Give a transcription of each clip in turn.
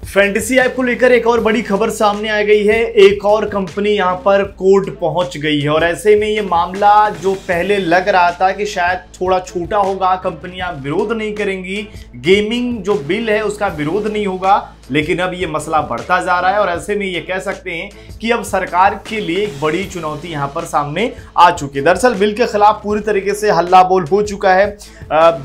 Fantasy app को लेकर एक और बड़ी खबर सामने आ गई है। एक और कंपनी यहां पर कोर्ट पहुंच गई है और ऐसे में ये मामला जो पहले लग रहा था कि शायद थोड़ा छोटा होगा, कंपनियां विरोध नहीं करेंगी, गेमिंग जो बिल है उसका विरोध नहीं होगा, लेकिन अब ये मसला बढ़ता जा रहा है और ऐसे में ये कह सकते हैं कि अब सरकार के लिए एक बड़ी चुनौती यहां पर सामने आ चुकी है। दरअसल बिल के खिलाफ पूरी तरीके से हल्ला बोल हो चुका है।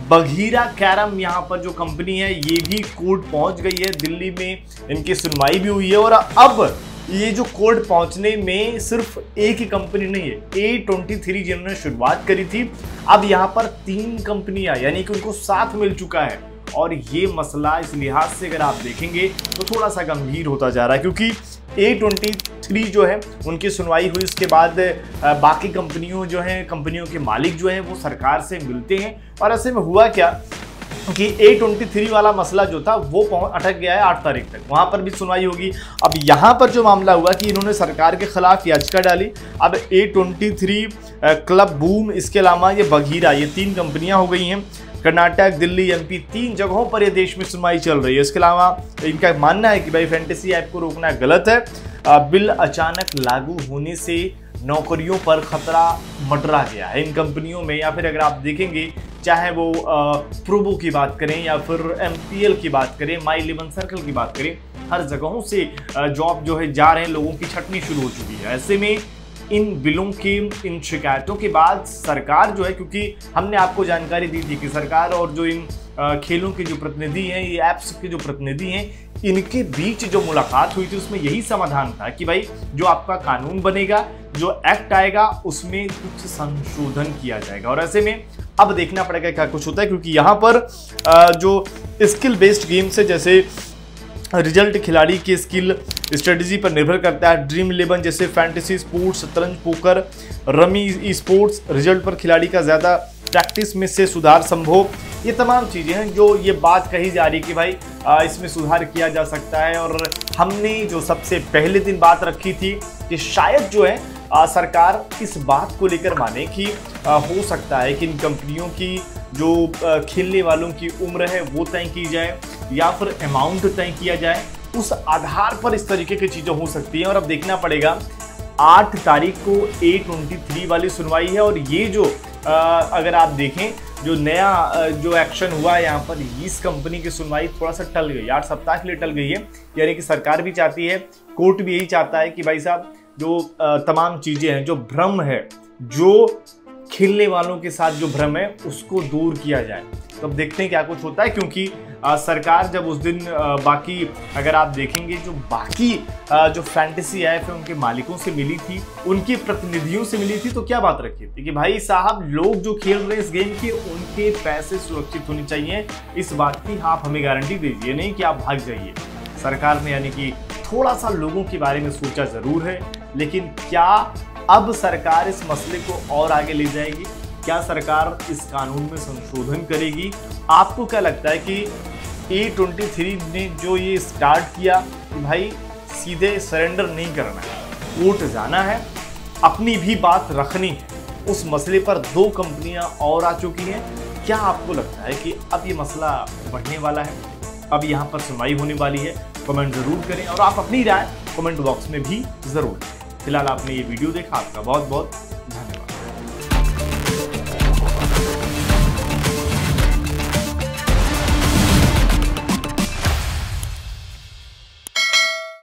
बघीरा कैरम यहां पर जो कंपनी है ये भी कोर्ट पहुंच गई है, दिल्ली में इनकी सुनवाई भी हुई है और अब ये जो कोर्ट पहुंचने में सिर्फ एक ही कंपनी नहीं है, A23 जिन्होंने शुरुआत करी थी, अब यहां पर 3 कंपनियां यानी कि उनको साथ मिल चुका है और ये मसला इस लिहाज से अगर आप देखेंगे तो थोड़ा सा गंभीर होता जा रहा है, क्योंकि A23 जो है उनकी सुनवाई हुई, उसके बाद बाकी कंपनियों जो हैं, कंपनियों के मालिक जो हैं वो सरकार से मिलते हैं और ऐसे में हुआ क्या कि A23 वाला मसला जो था वो अटक गया है 8 तारीख तक, वहां पर भी सुनवाई होगी। अब यहां पर जो मामला हुआ कि इन्होंने सरकार के खिलाफ याचिका डाली, अब A23 क्लब बूम, इसके अलावा ये बघीरा, ये 3 कंपनियां हो गई हैं। कर्नाटक, दिल्ली, MP 3 जगहों पर ये देश में सुनवाई चल रही है। इसके अलावा इनका मानना है कि भाई फैंटेसी ऐप को रोकना गलत है। बिल अचानक लागू होने से नौकरियों पर खतरा मंडरा गया है इन कंपनियों में, या फिर अगर आप देखेंगे चाहे वो प्रोबो की बात करें या फिर MPL की बात करें, माई 11 सर्कल की बात करें, हर जगहों से जॉब जो है जा रहे हैं, लोगों की छटनी शुरू हो चुकी है। ऐसे में इन बिलों की, इन शिकायतों के बाद सरकार जो है, क्योंकि हमने आपको जानकारी दी थी कि सरकार और जो इन खेलों के जो प्रतिनिधि हैं, ये ऐप्स के जो प्रतिनिधि हैं, इनके बीच जो मुलाकात हुई थी उसमें यही समाधान था कि भाई जो आपका कानून बनेगा, जो एक्ट आएगा उसमें कुछ संशोधन किया जाएगा। और ऐसे में अब देखना पड़ेगा क्या कुछ होता है, क्योंकि यहाँ पर जो स्किल बेस्ड गेम्स है, जैसे रिजल्ट खिलाड़ी की स्किल स्ट्रेटजी पर निर्भर करता है। ड्रीम 11 जैसे फैंटेसी स्पोर्ट्स, शतरंज, poker, rummy e sports, result पर खिलाड़ी का ज़्यादा प्रैक्टिस में से सुधार संभव, ये तमाम चीज़ें हैं जो ये बात कही जा रही है कि भाई इसमें सुधार किया जा सकता है। और हमने जो सबसे पहले दिन बात रखी थी कि शायद जो है सरकार इस बात को लेकर माने कि हो सकता है कि इन कंपनियों की जो खेलने वालों की उम्र है वो तय की जाए या फिर अमाउंट तय किया जाए, उस आधार पर इस तरीके की चीज़ें हो सकती हैं। और अब देखना पड़ेगा, 8 तारीख को A23 वाली सुनवाई है और ये जो अगर आप देखें जो नया जो एक्शन हुआ है यहाँ पर, इस कंपनी की सुनवाई थोड़ा सा टल गई, 8 सप्ताह के लिए टल गई है। यानी कि सरकार भी चाहती है, कोर्ट भी यही चाहता है कि भाई साहब जो तमाम चीज़ें हैं, जो भ्रम है, जो खेलने वालों के साथ जो भ्रम है उसको दूर किया जाए। तो अब देखते हैं क्या कुछ होता है, क्योंकि सरकार जब उस दिन बाकी अगर आप देखेंगे जो बाकी जो फैंटेसी ऐप है उनके मालिकों से मिली थी, उनके प्रतिनिधियों से मिली थी, तो क्या बात रखी थी कि भाई साहब लोग जो खेल रहे हैं इस गेम के, उनके पैसे सुरक्षित होने चाहिए, इस बात की आप हमें गारंटी दीजिए, नहीं कि आप भाग जाइए। सरकार ने यानी कि थोड़ा सा लोगों के बारे में सोचा जरूर है, लेकिन क्या अब सरकार इस मसले को और आगे ले जाएगी? क्या सरकार इस कानून में संशोधन करेगी? आपको क्या लगता है कि A23 ने जो ये स्टार्ट किया कि भाई सीधे सरेंडर नहीं करना है, कोर्ट जाना है, अपनी भी बात रखनी है, उस मसले पर 2 कंपनियां और आ चुकी हैं, क्या आपको लगता है कि अब ये मसला बढ़ने वाला है, अब यहाँ पर सुनवाई होने वाली है? कमेंट जरूर करें और आप अपनी राय कमेंट बॉक्स में भी जरूर दें। फिलहाल आपने ये वीडियो देखा, आपका बहुत बहुत